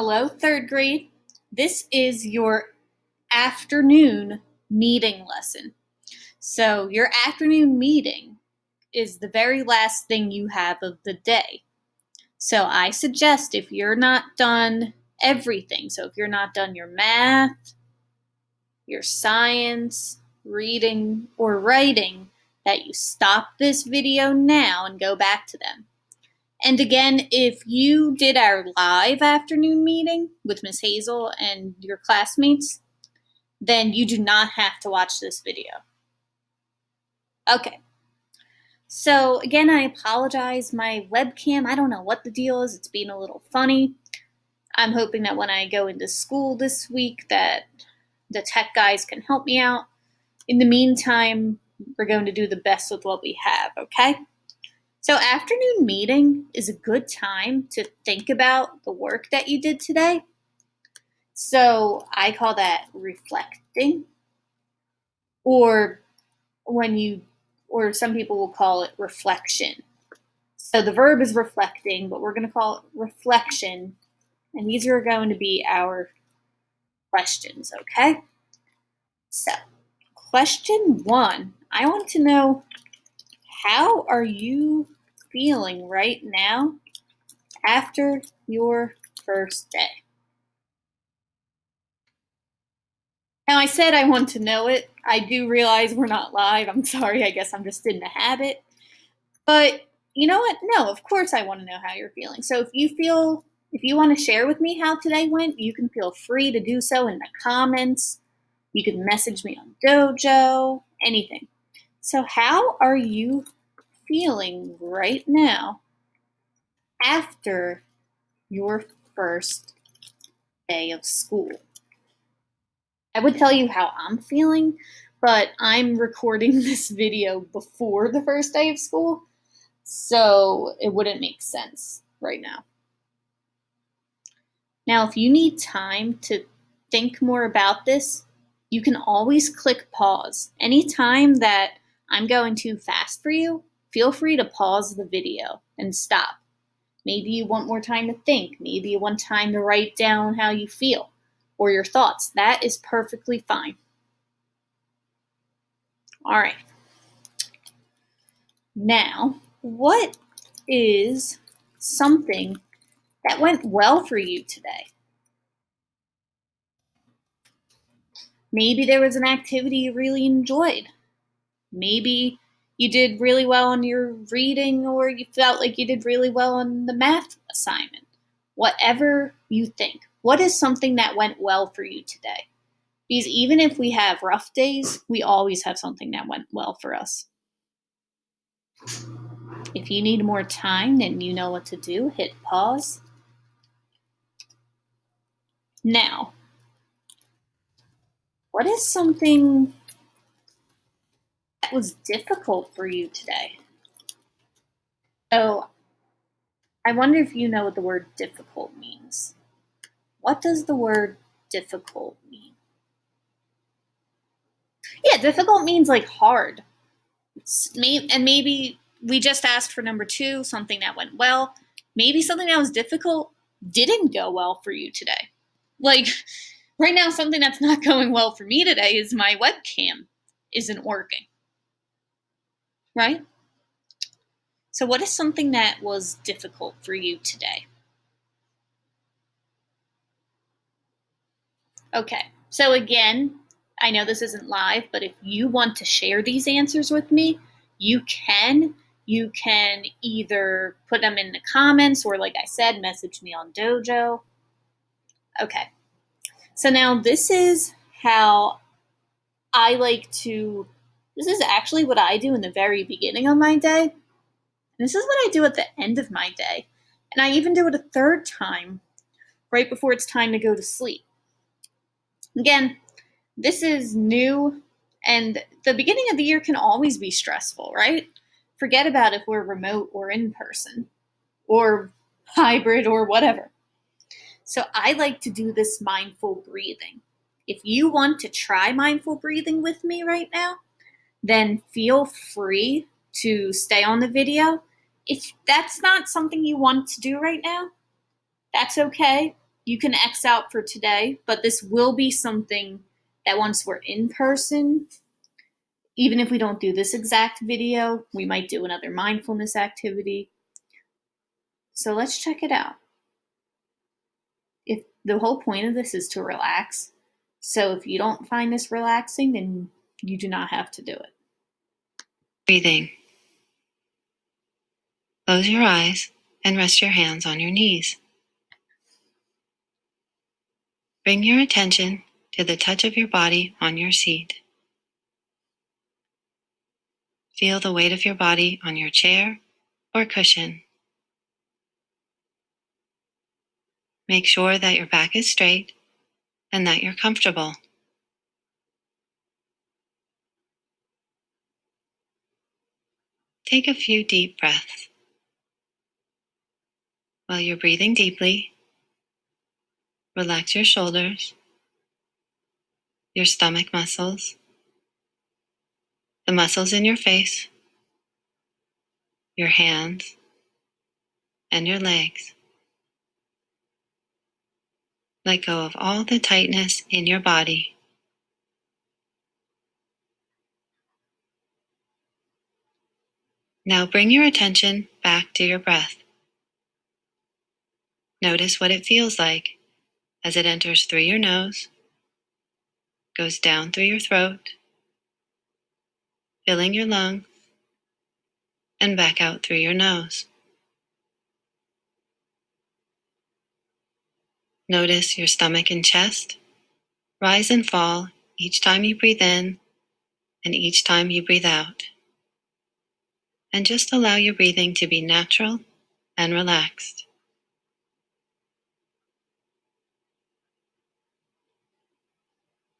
Hello, third grade. This is your afternoon meeting lesson. So, your afternoon meeting is the very last thing you have of the day. So, I suggest if you're not done everything, so if you're not done your math, your science, reading, or writing, that you stop this video now and go back to them. And again, if you did our live afternoon meeting with Miss Hazel and your classmates, then you do not have to watch this video. Okay. So again, I apologize. My webcam, I don't know what the deal is. It's being a little funny. I'm hoping that when I go into school this week that the tech guys can help me out. In the meantime, we're going to do the best with what we have, okay? So afternoon meeting is a good time to think about the work that you did today. So I call that reflecting, or some people will call it reflection. So the verb is reflecting, but we're going to call it reflection, and these are going to be our questions, okay? So question 1, I want to know, how are you feeling right now after your first day? Now, I said I want to know it. I do realize we're not live. I'm sorry. I guess I'm just in the habit. But you know what? No, of course I want to know how you're feeling. So if you want to share with me how today went, you can feel free to do so in the comments. You can message me on Dojo, anything. So how are you feeling right now after your first day of school? I would tell you how I'm feeling, but I'm recording this video before the first day of school, so it wouldn't make sense right now. Now, if you need time to think more about this, you can always click pause. Anytime that I'm going too fast for you, feel free to pause the video and stop. Maybe you want more time to think. Maybe you want time to write down how you feel or your thoughts. That is perfectly fine. All right. Now, what is something that went well for you today? Maybe there was an activity you really enjoyed. Maybe you did really well on your reading, or you felt like you did really well on the math assignment. Whatever you think. What is something that went well for you today? Because even if we have rough days, we always have something that went well for us. If you need more time, then you know what to do. Hit pause. Now, what is something that was difficult for you today? So, I wonder if you know what the word difficult means. What does the word difficult mean? Yeah, difficult means like hard. And maybe we just asked for number 2, something that went well. Maybe something that was difficult didn't go well for you today. Like right now, something that's not going well for me today is my webcam isn't working. Right? So what is something that was difficult for you today? Okay, so again, I know this isn't live, but if you want to share these answers with me, you can. You can either put them in the comments or, like I said, message me on Dojo. Okay, so now this is how I this is actually what I do in the very beginning of my day. This is what I do at the end of my day. And I even do it a third time right before it's time to go to sleep. Again, this is new, and the beginning of the year can always be stressful, right? Forget about if we're remote or in person or hybrid or whatever. So I like to do this mindful breathing. If you want to try mindful breathing with me right now, then feel free to stay on the video. If that's not something you want to do right now, that's okay. you can X out for today, but this will be something that once we're in person, even if we don't do this exact video, we might do another mindfulness activity. So let's check it out. If the whole point of this is to relax, so if you don't find this relaxing, then you do not have to do it. Breathing. Close your eyes and rest your hands on your knees. Bring your attention to the touch of your body on your seat. Feel the weight of your body on your chair or cushion. Make sure that your back is straight and that you're comfortable. Take a few deep breaths. While you're breathing deeply, relax your shoulders, your stomach muscles, the muscles in your face, your hands, and your legs. Let go of all the tightness in your body. Now bring your attention back to your breath. Notice what it feels like as it enters through your nose, goes down through your throat, filling your lungs, and back out through your nose. Notice your stomach and chest rise and fall each time you breathe in and each time you breathe out. And just allow your breathing to be natural and relaxed.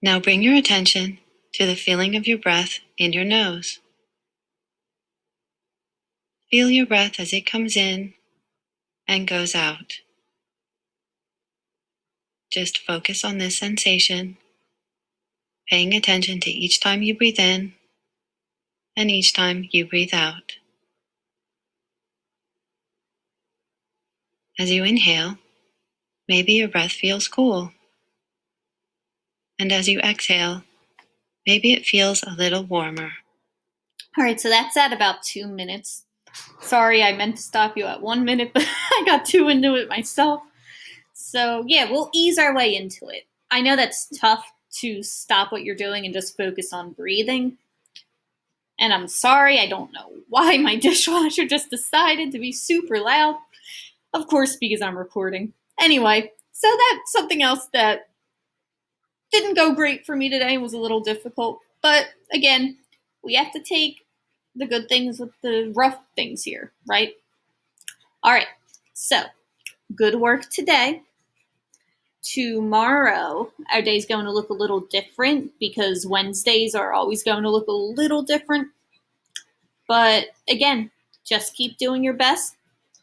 Now bring your attention to the feeling of your breath in your nose. Feel your breath as it comes in and goes out. Just focus on this sensation, paying attention to each time you breathe in and each time you breathe out. As you inhale, maybe your breath feels cool. And as you exhale, maybe it feels a little warmer. All right, so that's at about 2 minutes. Sorry, I meant to stop you at 1 minute, but I got too into it myself. So yeah, we'll ease our way into it. I know that's tough to stop what you're doing and just focus on breathing. And I'm sorry, I don't know why my dishwasher just decided to be super loud. Of course, because I'm recording. Anyway, so that's something else that didn't go great for me today. It was a little difficult. But again, we have to take the good things with the rough things here, right? All right, so good work today. Tomorrow, our day's going to look a little different because Wednesdays are always going to look a little different. But again, just keep doing your best.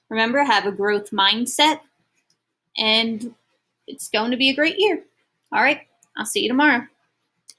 Remember, have a growth mindset, and it's going to be a great year. All right, I'll see you tomorrow.